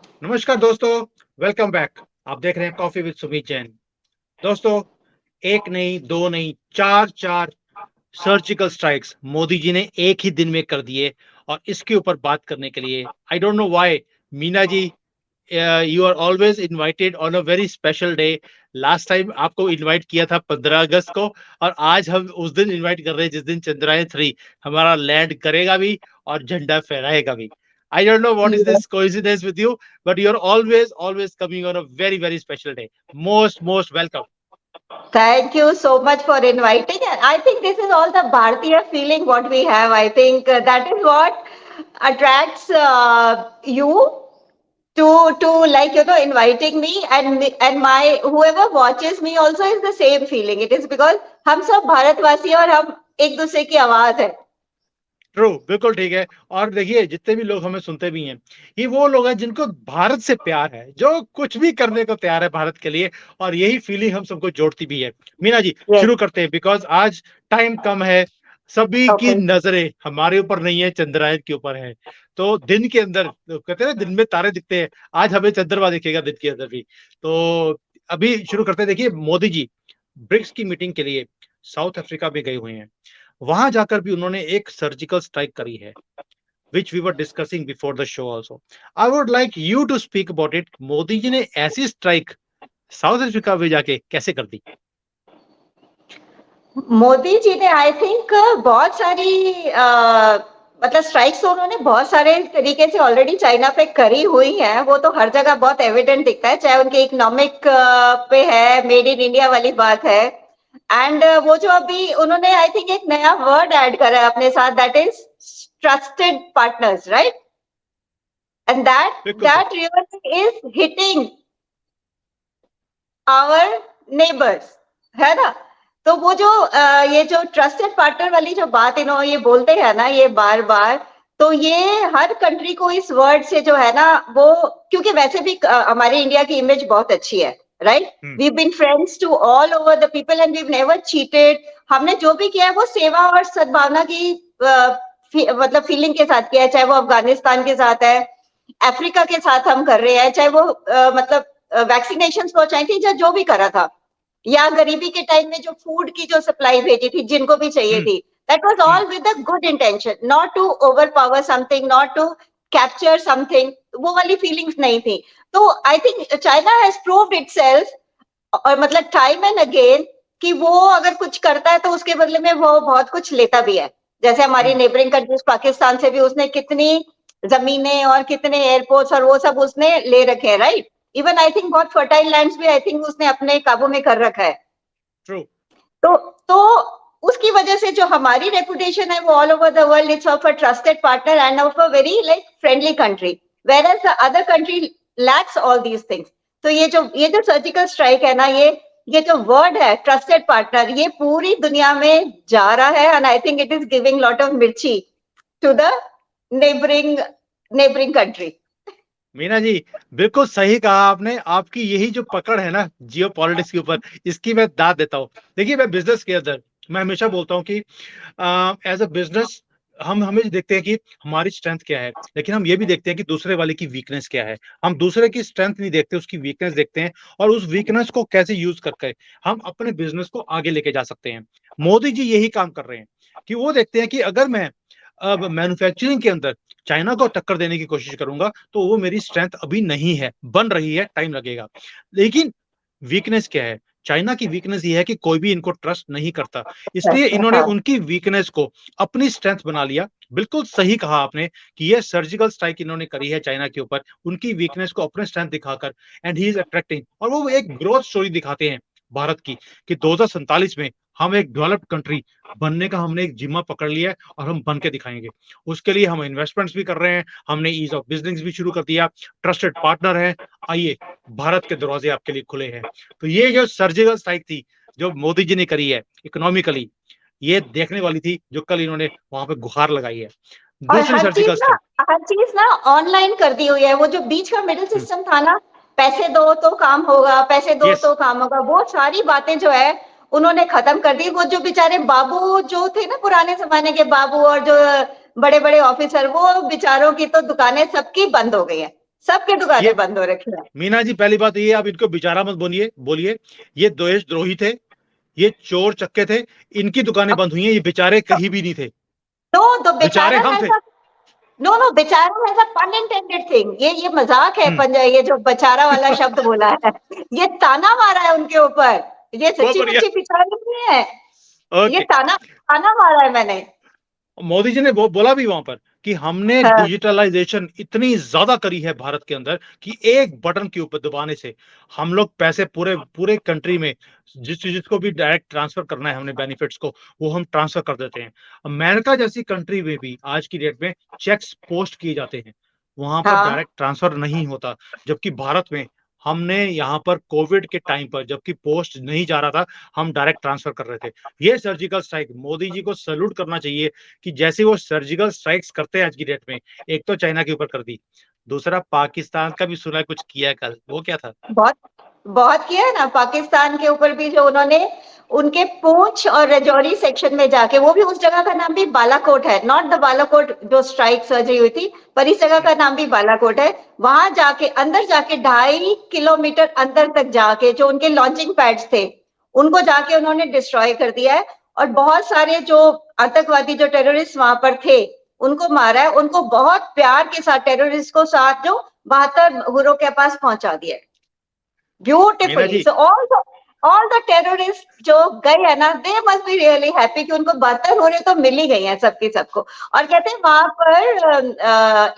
नमस्कार दोस्तों, welcome back. आप देख रहे हैं कॉफी विद सुमित जैन। दोस्तों, एक नहीं, दो नहीं, चार चार सर्जिकल स्ट्राइक्स मोदी जी ने एक ही दिन में कर दिए। और इसके ऊपर बात करने के लिए I don't know why Meena ji, you are always invited on a very special day. Last time आपको इनवाइट किया था 15 अगस्त को, और आज हम उस दिन इनवाइट कर रहे हैं जिस दिन चंद्रयान 3 हमारा लैंड करेगा भी और झंडा फहराएगा भी। I don't know what is Yes. this coincidence with you, but you're always coming on a very special day. Most welcome. Thank you so much for inviting. And I think this is all the Bharatiya feeling what we have. I think that is what attracts you to inviting me and my whoever watches me also is the same feeling. It is because हम सब भारतवासी हैं और हम एक दूसरे की आवाज है. ट्रू, बिल्कुल ठीक है। और देखिए, जितने भी लोग हमें सुनते भी हैं, ये वो लोग हैं जिनको भारत से प्यार है, जो कुछ भी करने को तैयार है भारत के लिए, और यही फीलिंग हम सबको जोड़ती भी है। मीना जी, Yes. शुरू करते हैं, बिकॉज आज टाइम कम है। सभी की Okay. नजरें हमारे ऊपर नहीं है, चंद्रायन के ऊपर है। तो दिन के अंदर, तो कहते हैं दिन में तारे दिखते हैं, आज हमें चंद्रमा दिखेगा दिन के अंदर भी। तो अभी शुरू करते हैं। देखिए, मोदी जी ब्रिक्स की मीटिंग के लिए साउथ अफ्रीका में गए हुए हैं। वहां जाकर भी उन्होंने एक सर्जिकल स्ट्राइक करी है, which we were discussing before the show also. I would like you to speak about it. Modi ji ने ऐसी स्ट्राइक साउथ अफ्रीका में जाके कैसे कर दी? मोदी जी ने आई थिंक बहुत सारी मतलब स्ट्राइक्स तो उन्होंने बहुत सारे तरीके से ऑलरेडी चाइना पे करी हुई है। वो तो हर जगह बहुत एविडेंट दिखता है, चाहे उनके इकोनॉमिक पे है, मेड इन इंडिया वाली बात है। एंड वो जो अभी उन्होंने आई थिंक एक नया वर्ड ऐड करा है अपने साथ, that is trusted partners, right? And बिल्कुल सही। That really is hitting our neighbours, है ना? तो वो जो ये जो ट्रस्टेड पार्टनर वाली जो बात इन्होंने ये बोलते हैं ना ये बार बार, तो ये हर कंट्री को इस वर्ड से जो है ना वो, क्योंकि वैसे भी हमारे इंडिया की इमेज बहुत अच्छी है, right? We been friends to all over the people and we never cheated. हमने जो भी किया है वो सेवा और सद्भावना की मतलब फीलिंग के साथ किया है, चाहे वो अफगानिस्तान के साथ है, अफ्रीका के साथ हम कर रहे हैं, चाहे वो मतलब वैक्सीनेशन पहुंचाई थी, जो भी करा था, या गरीबी के टाइम में जो फूड की जो सप्लाई भेजी थी जिनको भी चाहिए थी, that was all with a good intention, not to overpower something, not to capture something. वो वाली फीलिंग्स नहीं थी। तो I think China has proved itself, और मतलब टाइम एंड अगेन, कि वो अगर कुछ करता है तो उसके बदले में वो बहुत कुछ लेता भी है। जैसे हमारी नेबरिंग कंट्रीज पाकिस्तान से भी उसने कितनी जमीनें और कितने एयरपोर्ट्स और वो सब उसने ले रखे हैं, राइट? इवन आई थिंक बहुत फर्टाइल लैंड्स भी आई थिंक उसने अपने काबू में कर रखा है। ट्रू। तो उसकी वजह से जो हमारी रेपुटेशन है वो all over the world, it's of a trusted partner and of a very like friendly country, whereas the other country lacks all these things. तो ये जो सर्जिकल स्ट्राइक है ना, ये जो वर्ड है ट्रस्टेड पार्टनर, ये पूरी दुनिया में जा रहा है and I think it is giving lot of मिर्ची to the neighbouring country. Meena ji, बिल्कुल सही कहा आपने। आपकी यही जो पकड़ है ना जियो पॉलिटिक्स के ऊपर, इसकी मैं दाद देता हूँ। देखिए, मैं बिजनेस के अंदर मैं हमेशा बोलता हूँ कि एज अ बिजनेस हम हमें देखते हैं कि हमारी स्ट्रेंथ क्या है, लेकिन हम ये भी देखते हैं कि दूसरे वाले की वीकनेस क्या है। हम दूसरे की स्ट्रेंथ नहीं देखते, उसकी वीकनेस देखते हैं, और उस वीकनेस को कैसे यूज करके हम अपने बिजनेस को आगे लेके जा सकते हैं। मोदी जी यही काम कर रहे हैं कि वो देखते हैं कि अगर मैं अब मैन्युफैक्चरिंग के अंदर चाइना को टक्कर देने की कोशिश करूंगा तो वो मेरी स्ट्रेंथ अभी नहीं है, बन रही है, टाइम लगेगा। लेकिन वीकनेस क्या है? चाइना की वीकनेस ये है कि कोई भी इनको ट्रस्ट नहीं करता, इसलिए इन्होंने हाँ, उनकी वीकनेस को अपनी स्ट्रेंथ बना लिया। बिल्कुल सही कहा आपने कि यह सर्जिकल स्ट्राइक इन्होंने करी है चाइना के ऊपर, उनकी वीकनेस को अपने स्ट्रेंथ दिखाकर, एंड ही इज अट्रैक्टिंग। और वो एक ग्रोथ स्टोरी दिखाते हैं भारत की, कि 2047 में हम एक डेवलप्ड कंट्री बनने का हमने एक जिम्मा पकड़ लिया है और हम बन के दिखाएंगे। उसके लिए हम इन्वेस्टमेंट्स भी कर रहे हैं, हमने ईज ऑफ बिजनेस भी शुरू कर दिया, ट्रस्टेड पार्टनर है। आइए, भारत के दरवाजे आपके लिए खुले हैं। तो ये जो सर्जिकल स्ट्राइक थी जो मोदी जी ने करी है इकोनॉमिकली, ये देखने वाली थी, जो कल इन्होंने वहां पे गुहार लगाई है। और दूसरी सर्जिकल स्ट्राइक। हर चीज ना ऑनलाइन कर दी हुई है। वो जो बीच का मिडिल सिस्टम था ना, पैसे दो तो काम होगा, पैसे दो यस। तो काम होगा, वो सारी बातें जो है उन्होंने खत्म कर दी। वो जो बेचारे बाबू जो थे ना, पुराने जमाने के बाबू और जो बड़े बड़े ऑफिसर, वो बेचारों की तो दुकानें सबकी बंद हो गई है, सबके दुकानें ये बंद हो रखी है। मीना जी, पहली बात ये, आप इनको बेचारा मत बोलिए, ये देशद्रोही थे, ये चोर चक्के थे, इनकी दुकानें बंद हुई हैं, ये बेचारे कहीं भी नहीं थे। नो, तो बेचारे बेचारा हम थे। है, नो बेचारा है पन इंटेंडेड थिंग, ये मजाक है। ये जो बेचारा वाला शब्द बोला है, ये ताना मारा है उनके ऊपर, ये सच्ची मुच्ची बेचारे नहीं है, ये ताना मारा है मैंने। मोदी जी ने बोला भी वहां पर कि हमने हाँ। डिजिटलाइजेशन इतनी ज्यादा करी है भारत के अंदर कि एक बटन के ऊपर दबाने से हम लोग पैसे पूरे कंट्री में जिसको भी डायरेक्ट ट्रांसफर करना है हमने बेनिफिट्स को, वो हम ट्रांसफर कर देते हैं। अमेरिका जैसी कंट्री में भी आज की डेट में चेक्स पोस्ट किए जाते हैं, वहां पर हाँ। डायरेक्ट ट्रांसफर नहीं होता। जबकि भारत में हमने यहाँ पर कोविड के टाइम पर जबकि पोस्ट नहीं जा रहा था, हम डायरेक्ट ट्रांसफर कर रहे थे। ये सर्जिकल स्ट्राइक मोदी जी को सैल्यूट करना चाहिए कि जैसे वो सर्जिकल स्ट्राइक्स करते हैं आज की डेट में। एक तो चाइना के ऊपर कर दी, दूसरा पाकिस्तान का भी सुना कुछ किया कल, वो क्या था? बहुत बहुत किया है ना, पाकिस्तान के ऊपर भी जो उन्होंने उनके पूंछ और रजौरी सेक्शन में जाके, वो भी उस जगह का नाम भी बालाकोट है, नॉट द बालाकोट जो स्ट्राइक सर्जरी हुई थी, पर इस जगह का नाम भी बालाकोट है। वहां जाके अंदर जाके 2.5 किलोमीटर अंदर तक जाके जो उनके लॉन्चिंग पैड्स थे उनको जाके उन्होंने डिस्ट्रॉय कर दिया है, और बहुत सारे जो आतंकवादी जो टेररिस्ट वहां पर थे उनको मारा है, उनको बहुत प्यार के साथ टेररिस्ट को साथ जो 72 हुरों के पास पहुंचा दिया है beautifully. So all the terrorist जो गए है ना, they must be really happy कि उनको 72 हुरे तो मिल ही गई हैं सबके सबको। और कहते हैं वहां पर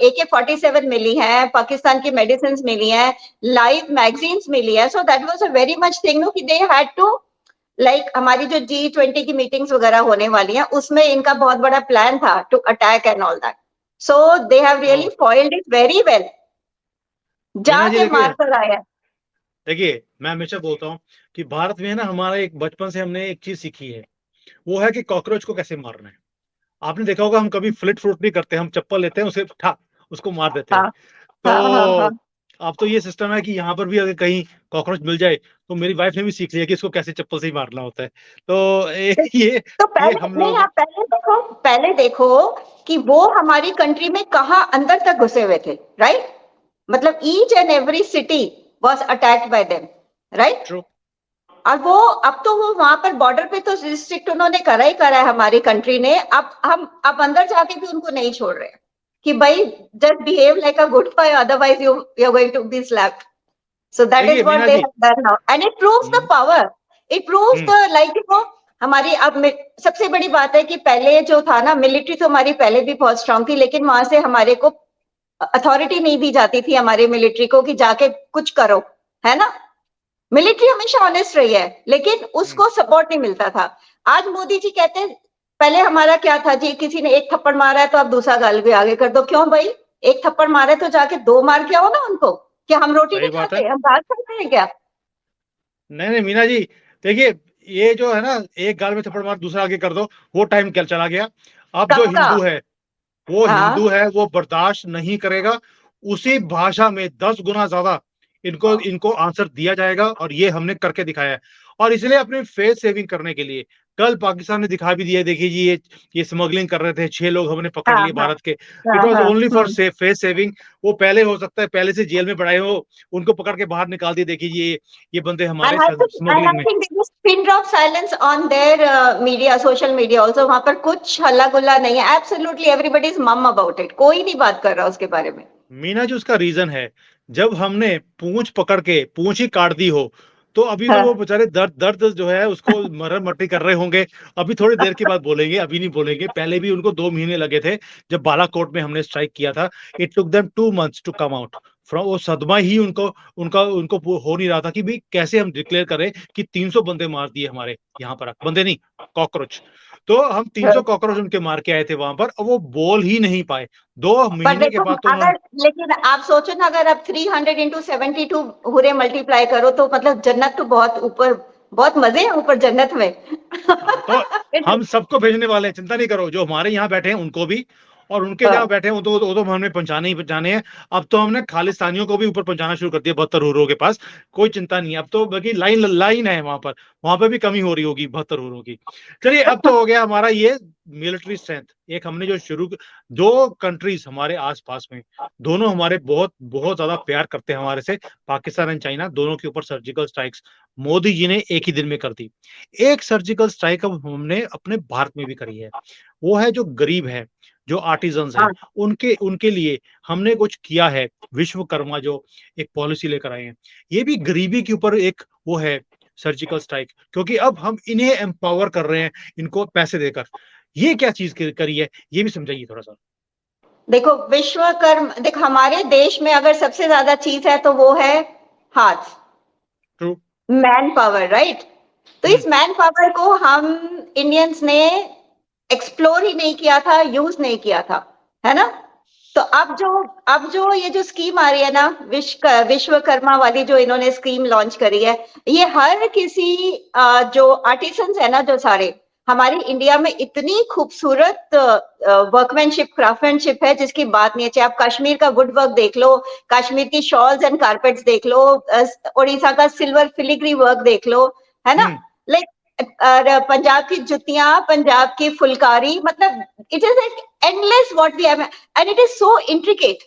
AK-47 मिली है, पाकिस्तान की मेडिसिन मिली है, लाइव मैगजीन्स मिली है। So that was a very much thing no कि दे हैड टू लाइक हमारी जो G20 की मीटिंग्स वगैरह होने वाली हैं उसमें इनका बहुत बड़ा प्लान था to attack and all that. So they have really foiled it very well, जाके मार कर आया। देखिए, मैं हमेशा बोलता हूँ कि भारत में है ना, हमारा एक बचपन से हमने एक चीज सीखी है, वो है कि कॉकरोच को कैसे मारना है। आपने देखा होगा हम कभी फ्लिट फ्रूट नहीं करते, हम चप्पल लेते हैं उसे उसको मार देते हैं। हाँ, तो हाँ। अब तो ये सिस्टम है कि यहाँ पर भी अगर कहीं कॉकरोच मिल जाए तो मेरी वाइफ ने भी सीख लिया कि इसको कैसे चप्पल से ही मारना होता है। तो तो ये पहले हम नहीं, लोग आप पहले देखो कि वो हमारी कंट्री में कहाँ अंदर तक घुसे हुए थे, राइट? मतलब each and every city was attacked by them, right? और वो अब तो वो वहां पर बॉर्डर पे तो रिस्ट्रिक्ट उन्होंने करा ही करा है हमारी कंट्री ने। अब अंदर जाके भी उनको नहीं छोड़ रहे कि भाई just behave like a good boy, otherwise you are going to be slapped. So that is what they have done now and it proves the power, it proves the like हमारी। अब सबसे बड़ी बात है कि पहले जो था ना, मिलिट्री तो हमारी पहले भी बहुत स्ट्रांग थी, लेकिन वहां से हमारे को अथॉरिटी नहीं दी जाती थी हमारे मिलिट्री को कि जाके कुछ करो, है ना? मिलिट्री हमेशा ऑनेस्ट रही है, लेकिन उसको सपोर्ट नहीं मिलता था। आज मोदी जी कहते हैं पहले हमारा क्या था जी, किसी ने एक थप्पड़ मारा है तो आप दूसरा गाल भी आगे कर दो। क्यों भाई, एक थप्पड़ मारा है तो जाके 2 मार के आओ ना उनको। क्या हम रोटी नहीं खाते, हम दाल खाते हैं क्या? नहीं मीना जी, देखिए ये जो है ना, एक गाल में थप्पड़ मार दूसरा आगे कर दो, वो टाइम क्या चला गया। अब जो हिंदू है वो बर्दाश्त नहीं करेगा। उसी भाषा में 10 गुना ज्यादा इनको आंसर दिया जाएगा, और ये हमने करके दिखाया है। और इसलिए अपने फेस सेविंग करने के लिए कल पाकिस्तान ने दिखा भी दिया, देखिए जी ये स्मगलिंग कर रहे थे, 6 लोग हमने पकड़ लिए भारत के। It was only for face saving. वो पहले हो सकता है पहले से जेल में पड़ाए हो, उनको पकड़ के बाहर निकाल दिए, देखिए जी ये बंदे हमारे स्मगलिंग में। Pin drop silence on their media, social media also. वहां पर कुछ हल्ला गुल्ला नहीं है, एब्सोल्युटली एवरीबॉडी इज मम अबाउट इट, कोई नहीं बात कर रहा उसके बारे में। मीना जी, उसका रीजन है, जब हमने पूंछ पकड़ के पूंछ ही काट दी हो, तो अभी तो वो बेचारे दर्द जो है उसको मरहम मट्टी कर रहे होंगे। अभी थोड़ी देर के बाद बोलेंगे, अभी नहीं बोलेंगे। पहले भी उनको 2 महीने लगे थे जब बालाकोट में हमने स्ट्राइक किया था। It took them 2 months to come out from. वो सदमा ही उनको हो नहीं रहा था कि भाई कैसे हम डिक्लेयर करें कि 300 बंदे मार दिए हमारे यहाँ पर, बंदे नहीं कॉकरोच। तो हम 300 कॉकरोच उनके मार के आए थे वहां पर, और वो बोल ही नहीं पाए 2 महीने के बाद। तो अगर लेकिन आप सोचो ना, अगर आप 300 into 72 हुरे मल्टीप्लाई करो तो मतलब जन्नत तो बहुत ऊपर, बहुत मजे हैं ऊपर जन्नत में। तो हम सबको भेजने वाले हैं, चिंता नहीं करो। जो हमारे यहाँ बैठे हैं उनको भी, और उनके जहाँ बैठे हैं वो तो हमने पहुंचाने ही पहुंचाने हैं। अब तो हमने खालिस्तानियों को भी ऊपर पहुंचाना शुरू कर दिया 72 हुरों के पास। कोई चिंता नहीं है, अब तो बाकी लाइन है वहां पर भी कमी हो रही होगी 72 हुरों की। चलिए, अब तो हो गया हमारा ये मिलिट्री स्ट्रेंथ, एक हमने जो दो कंट्रीज हमारे आसपास में, दोनों हमारे बहुत बहुत ज्यादा प्यार करते हैं हमारे से, पाकिस्तान एंड चाइना, दोनों के ऊपर सर्जिकल स्ट्राइक्स मोदी जी ने एक ही दिन में कर दी। एक सर्जिकल स्ट्राइक अब हमने अपने भारत में भी करी है, वो है जो गरीब है, जो आर्टिजन्स हैं, हाँ उनके उनके लिए हमने कुछ किया है। विश्वकर्मा जो एक पॉलिसी लेकर आए हैं, ये भी गरीबी के ऊपर एक वो है सर्जिकल स्ट्राइक, क्योंकि अब हम इन्हें एम्पावर कर रहे हैं, इनको पैसे देकर। ये क्या चीज करी है, ये भी समझाइए थोड़ा सा। देखो, विश्वकर्मा, देख हमारे देश में अगर सबसे ज्यादा चीज है तो वो है हाथ, ट्रू। Man power, right? तो इस मैन पावर को हम इंडियंस ने एक्सप्लोर ही नहीं किया था, यूज नहीं किया था, है ना? तो अब जो ये जो स्कीम आ रही है ना, विश्वकर्मा वाली जो इन्होंने स्कीम लॉन्च करी है, ये हर किसी जो आर्टिसंस है ना, जो सारे हमारी इंडिया में इतनी खूबसूरत वर्कमैनशिप, क्राफ्टमैनशिप है जिसकी बात नहीं है। चाहे आप कश्मीर का वुड वर्क देख लो, कश्मीर की शॉल्स एंड कारपेट्स देख लो, उड़ीसा का सिल्वर फिलिग्री वर्क देख लो, है ना? लाइक पंजाब की जुतियां, पंजाब की फुलकारी, मतलब it is like endless what we have, and it is so intricate,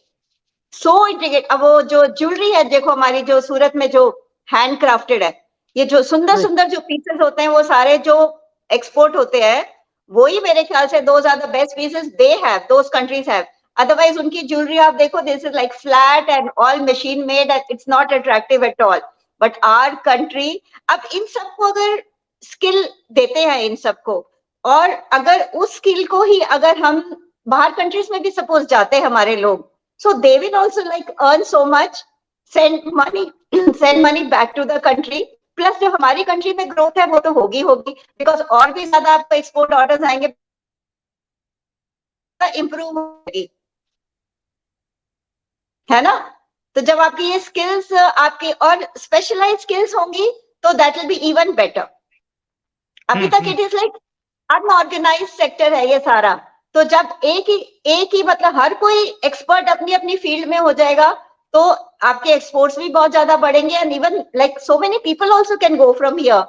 so intricate. अब वो जो ज्वेलरी है देखो, हमारी जो सूरत में जो हैंड क्राफ्टेड है, ये जो सुंदर सुंदर जो पीसेस होते हैं, वो सारे जो एक्सपोर्ट होते हैं, वही मेरे ख्याल से those are the best pieces they have, those countries have. Otherwise उनकी ज्वेलरी आप देखो, this is like flat and all machine made and it's not attractive at all. But our country, अब इन सबको अगर स्किल देते हैं इन सबको, और अगर उस स्किल को ही अगर हम बाहर कंट्रीज में भी सपोज जाते हैं हमारे लोग, so they will also like earn so much, send money back to the country, plus जो हमारी कंट्री में ग्रोथ है वो तो होगी होगी, बिकॉज और भी ज्यादा आपको एक्सपोर्ट ऑर्डर्स आएंगे, इंप्रूव होगी, है ना? तो जब आपकी ये स्किल्स आपकी और स्पेशलाइज स्किल्स होंगी तो that will be even better. अभी तक it is like unorganised sector है ये सारा, तो जब एक ही मतलब हर कोई एक्सपर्ट अपनी अपनी फील्ड में हो जाएगा, तो आपके एक्सपोर्ट्स भी बहुत ज्यादा बढ़ेंगे, and even like so many people also can go from here.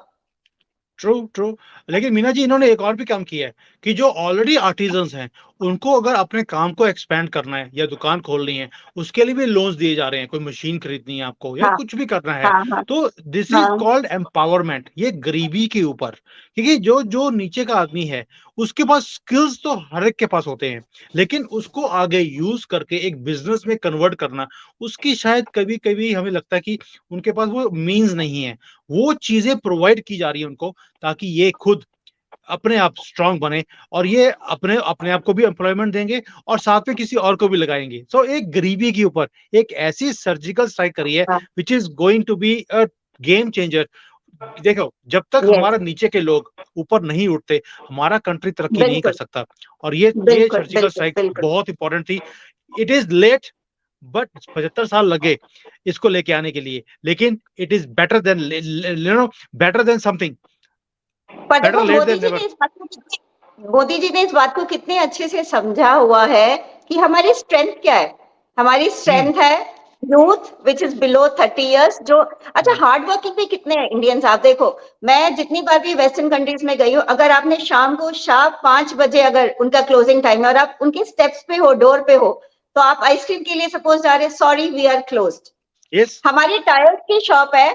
True. लेकिन मीना जी, इन्होंने एक और भी काम किया है कि जो ऑलरेडी आर्टिजन्स हैं, उनको अगर अपने काम को एक्सपेंड करना है या दुकान खोलनी है, उसके लिए भी लोन्स दिए जा रहे हैं। कोई मशीन खरीदनी है आपको या हाँ कुछ भी करना है, हाँ तो दिस इज हाँ कॉल्ड एम्पावरमेंट। ये गरीबी के ऊपर, क्योंकि जो जो नीचे का आदमी है, उसके पास स्किल्स तो हर एक के पास होते हैं, लेकिन उसको आगे यूज करके एक बिजनेस में कन्वर्ट करना, उसकी शायद कभी कभी हमें लगता है कि उनके पास वो मीन्स नहीं है। वो चीजें प्रोवाइड की जा रही है उनको, ताकि ये खुद अपने आप स्ट्रांग बने, और ये अपने अपने आप को भी एम्प्लॉयमेंट देंगे और साथ में किसी और को भी लगाएंगे। सो एक गरीबी के ऊपर एक ऐसी सर्जिकल स्ट्राइक करी है, हाँ, which is going to be a game changer. देखो, जब तक यस, हमारा नीचे के लोग ऊपर नहीं उठते, हमारा कंट्री तरक्की नहीं कर बिल्कुल सकता। और ये बिल्कुल सर्जिकल बिल्कुल स्ट्राइक बिल्कुल बहुत इंपॉर्टेंट थी। इट इज लेट, बट 75 साल लगे इसको लेके आने के लिए, लेकिन it is better than, you know, better than something, पर बेटर देखो, late then never. Modi ji ने इस बात को कितने अच्छे से समझा हुआ है कि हमारी स्ट्रेंथ क्या है। हमारी हम्म स्ट्रेंथ है youth which is below 30 years, जो अच्छा हार्ड वर्किंग भी कितने हैं इंडियंस। आप देखो, मैं जितनी बार भी वेस्टर्न कंट्रीज में गई हूँ, अगर आपने शाम को शार्प 5 बजे अगर उनका क्लोजिंग टाइम है और आप उनके स्टेप्स पे हो, डोर पे हो, तो आप आइसक्रीम के लिए सपोज जा रहे, sorry we are closed. Yes. हमारी टायर की शॉप है,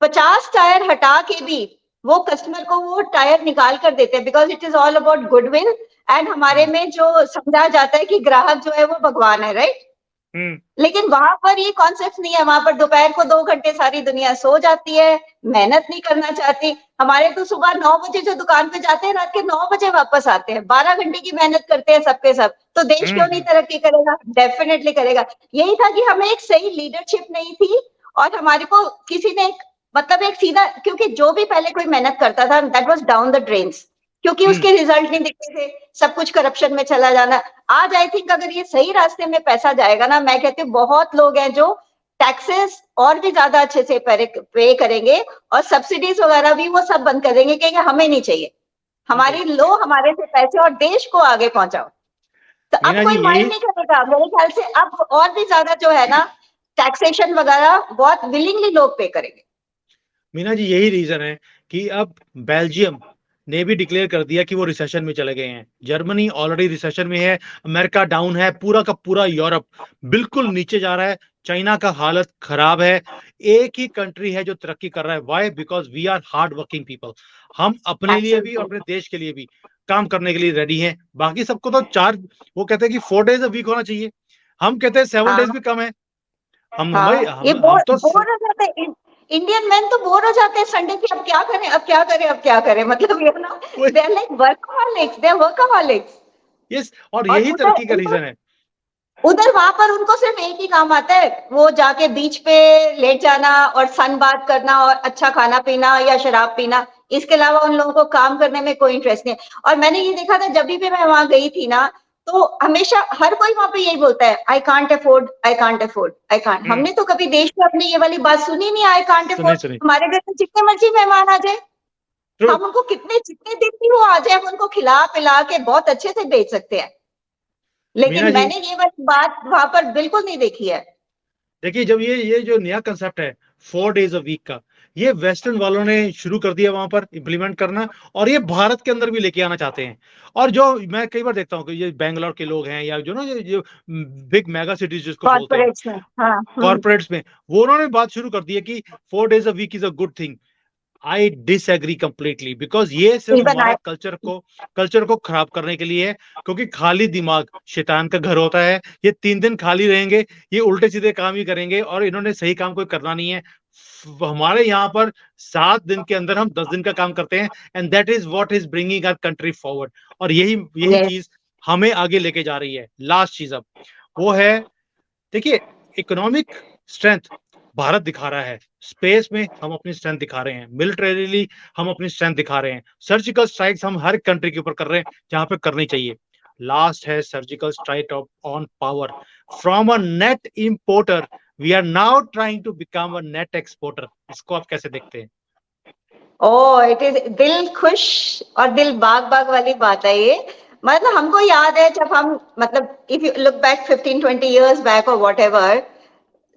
50 टायर हटा के भी वो कस्टमर को वो टायर निकाल कर देते हैं, because it is all about goodwill. And हमारे में जो समझा जाता है कि ग्राहक जो है वो भगवान है, राइट? हम्म लेकिन वहां पर ये कॉन्सेप्ट नहीं है। वहां पर दोपहर को 2 घंटे सारी दुनिया सो जाती है, मेहनत नहीं करना चाहती। हमारे तो सुबह 9 बजे जो दुकान पे जाते हैं, रात के 9 बजे वापस आते हैं, 12 घंटे की मेहनत करते हैं सबके सब। तो देश क्यों नहीं तरक्की करेगा? डेफिनेटली करेगा। यही था कि हमें एक सही लीडरशिप नहीं थी, और हमारे को किसी ने मतलब एक सीधा, क्योंकि जो भी पहले कोई मेहनत करता था that was down the drains, क्योंकि उसके रिजल्ट नहीं दिखते थे, सब कुछ करप्शन में चला जाना। आज आई थिंक अगर ये सही रास्ते में पैसा जाएगा ना, मैं कहती हूँ बहुत लोग हैं जो टैक्सेस और भी ज्यादा अच्छे से पे करेंगे, और सब्सिडीज वगैरह भी वो सब बंद कर देंगे, क्योंकि हमें नहीं चाहिए। हमारी लो हमारे से पैसे और देश को आगे पहुंचाओ। तो अब मीना जी, कोई माइंड यही नहीं करेगा मेरे ख्याल से। अब और भी ज्यादा जो है ना, टैक्सेशन वगैरह बहुत विलिंगली लोग पे करेंगे। मीना जी, यही रीजन है कि अब बेल्जियम ने भी डिक्लेयर कर दिया कि वो रिसेशन में चले गए हैं। जर्मनी ऑलरेडी रिसेशन में है, अमेरिका डाउन है, पूरा का पूरा यूरोप बिल्कुल नीचे जा रहा है, चाइना का हालत खराब है। एक ही कंट्री है जो तरक्की कर रहा है। Why? Because we are hard working people. हम अपने लिए भी और अपने देश के लिए भी काम करने के लिए रेडी हैं। बाकी सबको तो वो कहते हैं कि 4 days अ वीक होना चाहिए, हम कहते हैं 7 days भी कम है। हम भाई हाँ, ये हम तो बोर हो जाते हैं। इंडियन मैन तो बोर हो जाते हैं संडे की, अब क्या करें, अब क्या करें, अब क्या करें, मतलब ये ना, they are like workaholics, they are workaholics. Yes, और और यही उधर तरक्की का रीजन है। उधर वहां पर उनको सिर्फ एक ही काम आता है, वो जाके बीच पे लेट जाना और सन बात करना और अच्छा खाना पीना या शराब पीना। इसके अलावा उन लोगों को काम करने में कोई इंटरेस्ट नहीं है। और मैंने ये देखा था जब भी मैं वहां गई थी ना, तो हमेशा हर कोई वहां पे यही बोलता है, I can't afford, I can't afford, I can't. हमने तो कभी देश में अपनी ये वाली बात सुनी नहीं, आई कांट सुने अफोर्ड। सुने। हमारे घर में जितने मर्जी मेहमान आ जाए, ट्रू। हम उनको कितने जितने दिन भी वो आ जाए, हम उनको खिला पिला के बहुत अच्छे से भेज सकते हैं। मीना लेकिन जी, मैंने ये वाली बात वहां पर बिल्कुल नहीं देखी है। देखिए जब ये जो नया कंसेप्ट है 4 days अ वीक का, ये वेस्टर्न वालों ने शुरू कर दिया वहां पर इम्प्लीमेंट करना, और ये भारत के अंदर भी लेके आना चाहते हैं। और जो मैं कई बार देखता हूँ कि ये बैंगलोर के लोग हैं, या जो ना ये बिग मेगा सिटीज जिसको बोलते हैं, कॉर्पोरेट्स में, हाँ। कॉर्पोरेट्स में, वो उन्होंने बात शुरू कर दी है कि 4 days a week is a good thing. I disagree completely, because ये सिर्फ इवन हमारा आई, कल्चर को खराब करने के लिए है। क्योंकि खाली दिमाग शैतान का घर होता है। ये 3 दिन खाली रहेंगे, ये उल्टे सीधे काम ही करेंगे, और इन्होंने सही काम कोई करना नहीं है। हमारे यहाँ पर 7 दिन के अंदर हम 10 दिन का काम करते हैं, and that is what is bringing our country forward. और यही यही यस, चीज हमें आगे लेके जा रही है। लास्ट चीज अब वो है, देखिए, इकोनॉमिक स्ट्रेंथ भारत दिखा रहा है, स्पेस में हम अपनी स्ट्रेंथ दिखा रहे हैं, मिलिटरीली हम अपनी स्ट्रेंथ दिखा रहे हैं, सर्जिकल स्ट्राइक्स हम हर कंट्री के ऊपर कर रहे हैं जहां पे करनी चाहिए। लास्ट है surgical strike on power. From a net importer we are now trying to become a net exporter. इसको आप कैसे देखते हैं? ओ इट इज दिल खुश और दिल बाग बाग वाली बात है ये। मतलब हमको याद है जब हम, मतलब if you look back 15-20 years back और वॉट एवर,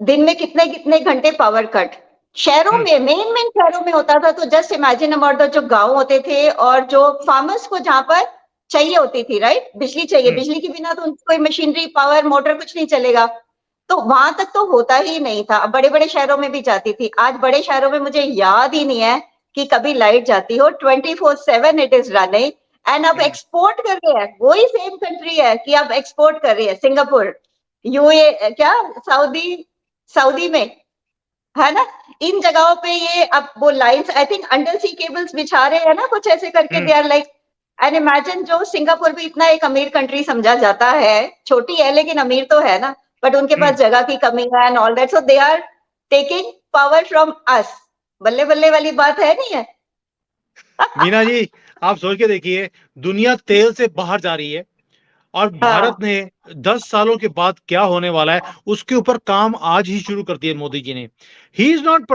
दिन में कितने कितने घंटे पावर कट शहरों हम्म। में, मेन शहरों में होता था। तो जस्ट इमेजिन अबाउट द जो गांव होते थे और जो फार्मर्स को जहां पर चाहिए होती थी, राइट, बिजली चाहिए, हम्म। बिजली के बिना तो उनको कोई मशीनरी, पावर, मोटर कुछ नहीं चलेगा। तो वहां तक तो होता ही नहीं था। अब बड़े बड़े शहरों में भी जाती थी, आज बड़े शहरों में मुझे याद ही नहीं है कि कभी लाइट जाती हो। 24/7 इट इज रनिंग। एंड अब हम्म। एक्सपोर्ट कर रहे हैं, वही सेम कंट्री है कि अब एक्सपोर्ट कर रही है, सिंगापुर, यूए, क्या, सऊदी, सऊदी में, है ना, इन जगहों पे ये अब वो lines, I think under sea cables बिछा रहे हैं ना, कुछ ऐसे करके। Hmm. They are like, and imagine, जो सिंगापुर भी इतना एक अमीर कंट्री समझा जाता है, छोटी है लेकिन अमीर तो है ना, बट उनके पास हम्म। जगह की कमी है and all that, so they are taking power from us. बल्ले बल्ले वाली बात है, नहीं है? मीना जी, आप सोच के देखिए, दुनिया तेल से बाहर जा रही है, और भारत हाँ, ने 10 सालों के बाद क्या होने वाला है उसके ऊपर काम आज ही शुरू कर दिया मोदी जी ने। ही इज नॉट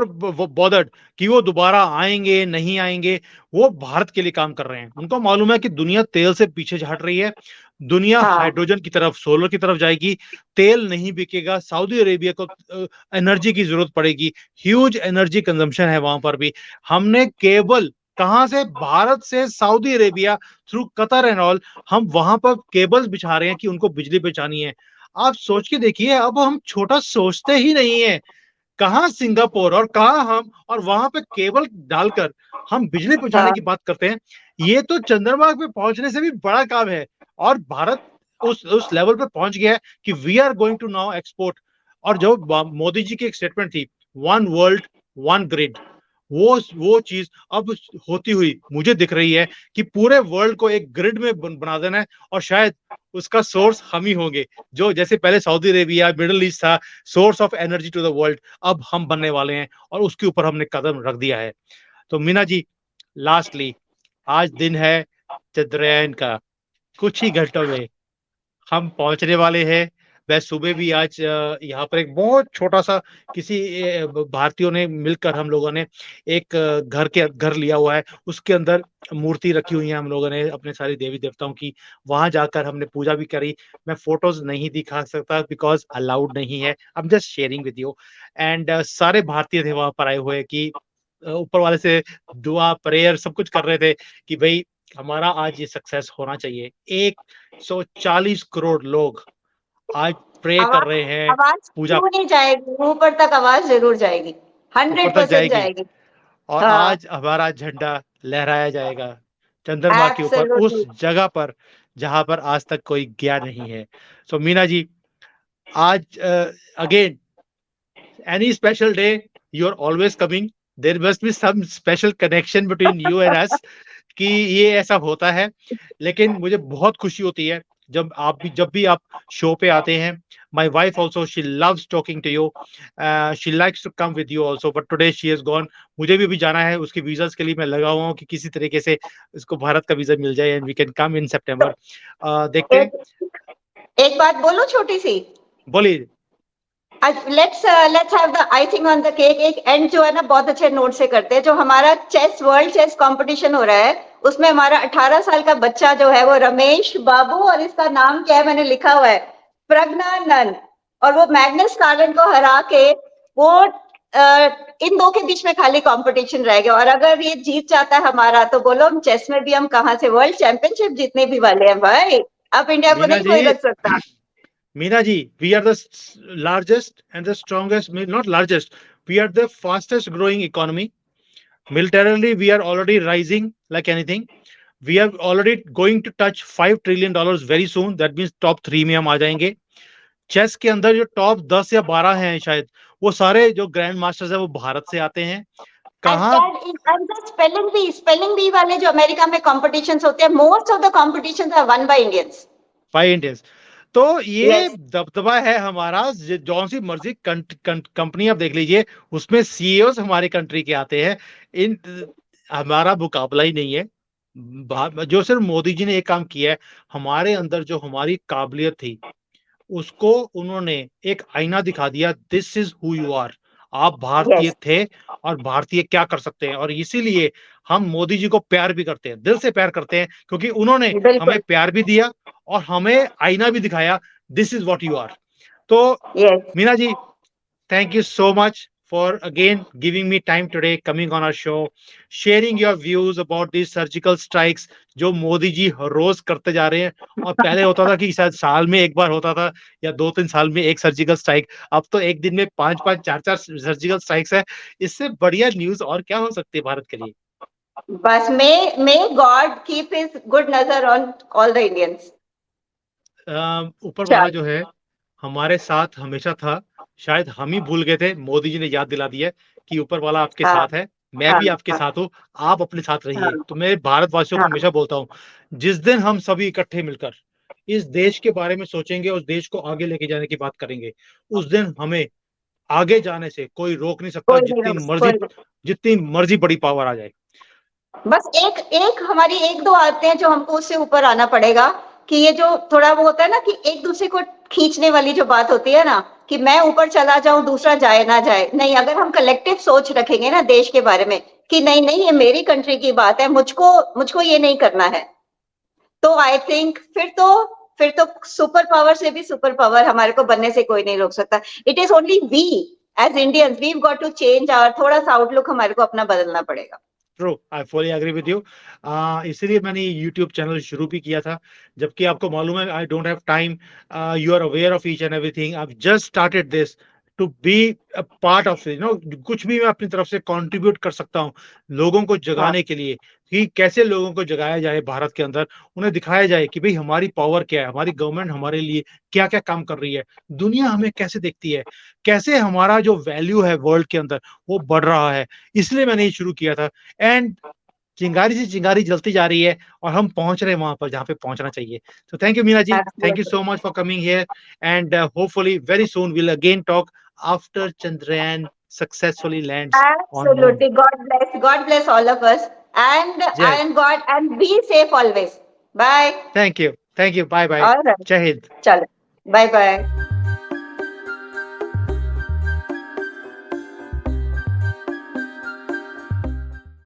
बॉदर्ड कि वो दोबारा आएंगे नहीं आएंगे। वो भारत के लिए काम कर रहे हैं। उनको मालूम है कि दुनिया तेल से पीछे हट रही है, दुनिया हाँ, हाइड्रोजन की तरफ, सोलर की तरफ जाएगी। तेल नहीं बिकेगा, सऊदी अरेबिया को एनर्जी की जरूरत पड़ेगी, ह्यूज एनर्जी कंजम्पशन है वहां पर भी। हमने केबल कहां से, भारत से Saudi Arabia through Qatar and all, हम वहां पर केबल्स बिछा रहे हैं कि उनको बिजली पहुंचानी है। आप सोच के देखिए, अब हम छोटा सोचते ही नहीं है। कहाँ सिंगापुर और कहाँ हम, और वहां पे केबल डालकर हम बिजली पहुंचाने हाँ, की बात करते हैं। ये तो चंद्रमा पे पहुंचने से भी बड़ा काम है। और भारत उस लेवल पे पहुंच गया है कि we are going to now export. और जो मोदी जी की एक स्टेटमेंट थी, वन वर्ल्ड वन ग्रिड, वो चीज अब होती हुई मुझे दिख रही है कि पूरे वर्ल्ड को एक ग्रिड में बना देना है। और शायद उसका सोर्स हम ही होंगे, जो जैसे पहले सऊदी अरेबिया, मिडिल ईस्ट था source of energy to the world, अब हम बनने वाले हैं, और उसके ऊपर हमने कदम रख दिया है। तो मीना जी, लास्टली, आज दिन है चंद्रयान का। कुछ ही घंटों में हम पहुंचने वाले हैं। मैं सुबह भी आज यहाँ पर एक बहुत छोटा सा, किसी भारतीयों ने मिलकर, हम लोगों ने एक घर लिया हुआ है, उसके अंदर मूर्ति रखी हुई है हम लोगों ने अपने सारे देवी देवताओं की। वहां जाकर हमने पूजा भी करी। मैं फोटोज नहीं दिखा सकता बिकॉज अलाउड नहीं है, I am just sharing with you. And सारे भारतीय थे वहां पर आए हुए कि ऊपर वाले से दुआ, प्रेयर सब कुछ कर रहे थे कि भाई हमारा आज ये सक्सेस होना चाहिए। 140 करोड़ लोग आज प्रे कर आवाज रहे हैं, आवाज पूजा क्यों नहीं जाएगी, ऊपर तक आवाज जरूर जाएगी, ऊपर तक 100% जाएगी जाएगी। और हाँ, आज हमारा झंडा लहराया जाएगा चंद्रमा के ऊपर, एब्सोल्युटली। उस जगह पर जहाँ पर आज तक कोई गया नहीं है। सो मीना जी, आज again any special day, you're always coming. There must be some special connection between you and us कि ये ऐसा होता है। लेकिन मुझे बहुत खुशी होती है जब भी आप शो पे आते हैं। My wife also she loves talking to you, she likes to come with you also, but today she has gone. मुझे भी अभी जाना है, उसके वीज़ास के लिए मैं लगा हुआ हूँ कि किसी तरीके से इसको भारत का वीज़ा मिल जाए एंड वी कैन कम इन सितंबर। देखते हैं। एक एक बात बोलूं छोटी सी, बोलिए। Let's have the icing on the cake. एक एंड जो है ना बहुत अच्छे नोट से करते हैं। जो हमारा चेस वर्ल्ड चेस कंपटीशन हो रहा है, उसमें हमारा 18 साल का बच्चा जो है वो रमेश बाबू, और इसका नाम क्या है मैंने लिखा हुआ है, प्रज्ञानंद, और वो मैग्नस कार्लन को हरा के वो इन दो के बीच में खाली कंपटीशन रह गया। और अगर ये जीत जाता है हमारा, तो बोलो हम चेस में भी हम कहाँ से वर्ल्ड चैंपियनशिप जीतने भी वाले हैं भाई। अब इंडिया को मीना नहीं कोई जी, रख सकता। Meena ji, we are the largest and the strongest, not largest, we are the fastest growing economy. Militarily, we are already rising like anything. We are already going to touch $5 trillion very soon. That means top 3 में हम आ जाएंगे। Chess के अंदर जो top 10 या 12 हैं शायद, वो सारे जो ग्रैंड मास्टर्स है वो भारत से आते हैं। कहाँ स्पेलिंग बी वाले जो अमेरिका में कॉम्पिटिशन्स होते हैं, most of the competitions are won by Indians. By Indians. तो ये यस, दबदबा है हमारा। जौन सी मर्जी कंपनी आप देख लीजिए, उसमें सीईओस हमारे कंट्री के आते हैं। इन हमारा मुकाबला ही नहीं है। जो सिर्फ मोदी जी ने एक काम किया है, हमारे अंदर जो हमारी काबिलियत थी उसको उन्होंने एक आईना दिखा दिया, this is who you are. आप भारतीय यस, थे और भारतीय क्या कर सकते हैं, और इसीलिए हम मोदी जी को प्यार भी करते हैं, दिल से प्यार करते हैं, क्योंकि उन्होंने हमें बिल्कुल, प्यार भी दिया और हमें आईना भी दिखाया, this is what you are. तो yes. Meena ji, thank you so much for again giving me time today, coming on our show, sharing your views about these surgical strikes जो मोदी जी हर रोज करते जा रहे हैं। और पहले होता था कि शायद साल में एक बार होता था या 2-3 साल में एक सर्जिकल स्ट्राइक, अब तो एक दिन में 5-5 4-4 सर्जिकल स्ट्राइक्स है। इससे बढ़िया न्यूज और क्या हो सकती है भारत के लिए। बस may God keep his good नजर ऑन ऑल द इंडियंस। ऊपर वाला चल, जो है हमारे साथ हमेशा था, शायद हम ही भूल गए थे, मोदी जी ने याद दिला दिया कि ऊपर वाला आपके हाँ, साथ है, मैं हाँ, भी आपके हाँ, साथ हूँ, आप अपने साथ हाँ, रहिए। तो मैं भारतवासियों को हाँ। हमेशा बोलता हूँ, जिस दिन हम सभी इकट्ठे मिलकर इस देश के बारे में सोचेंगे, उस देश को आगे लेके जाने की बात करेंगे, उस दिन हमें आगे जाने से कोई रोक नहीं सकता, कोई नहीं रोक, जितनी मर्जी बड़ी पावर आ जाए। बस एक एक हमारी एक दो आदतें हैं जो हमको उससे ऊपर आना पड़ेगा। कि ये जो थोड़ा वो होता है ना कि एक दूसरे को खींचने वाली जो बात होती है ना, कि मैं ऊपर चला जाऊं दूसरा जाए ना जाए, नहीं, अगर हम कलेक्टिव सोच रखेंगे ना देश के बारे में कि नहीं नहीं ये मेरी कंट्री की बात है, मुझको मुझको ये नहीं करना है, तो आई थिंक फिर तो सुपर पावर से भी सुपर पावर हमारे को बनने से कोई नहीं रोक सकता। It is only we as Indians, we got to change our, थोड़ा सा आउटलुक हमारे को अपना बदलना पड़ेगा। True, I fully agree with you. इसीलिए मैंने यूट्यूब चैनल शुरू भी किया था, जबकि आपको मालूम है I don't have time. You are aware of each and everything. I just started this to be a part of it, कुछ भी मैं अपनी तरफ से कंट्रीब्यूट कर सकता हूँ लोगों को हाँ, जगाने के लिए, कि कैसे लोगों को जगाया जाए भारत के अंदर, उन्हें दिखाया जाए कि भाई हमारी पावर क्या है, हमारी गवर्नमेंट हमारे लिए क्या क्या काम कर रही है, दुनिया हमें कैसे देखती है, कैसे हमारा जो वैल्यू है वर्ल्ड के अंदर वो बढ़ रहा है। इसलिए मैंने ये शुरू किया था एंड चिंगारी से चिंगारी जलती जा रही है और हम पहुंच रहे हैं वहां पर जहां पे पहुंचना चाहिए। So thank you Meena ji, thank you absolutely. so much for coming here, and hopefully very soon we'll again talk after Chandrayaan successfully lands on moon. Absolutely. God bless all of us. And Jai. God, and be safe always. Bye. Thank you, bye bye, All right. Jai Hind. Chalo. Bye bye.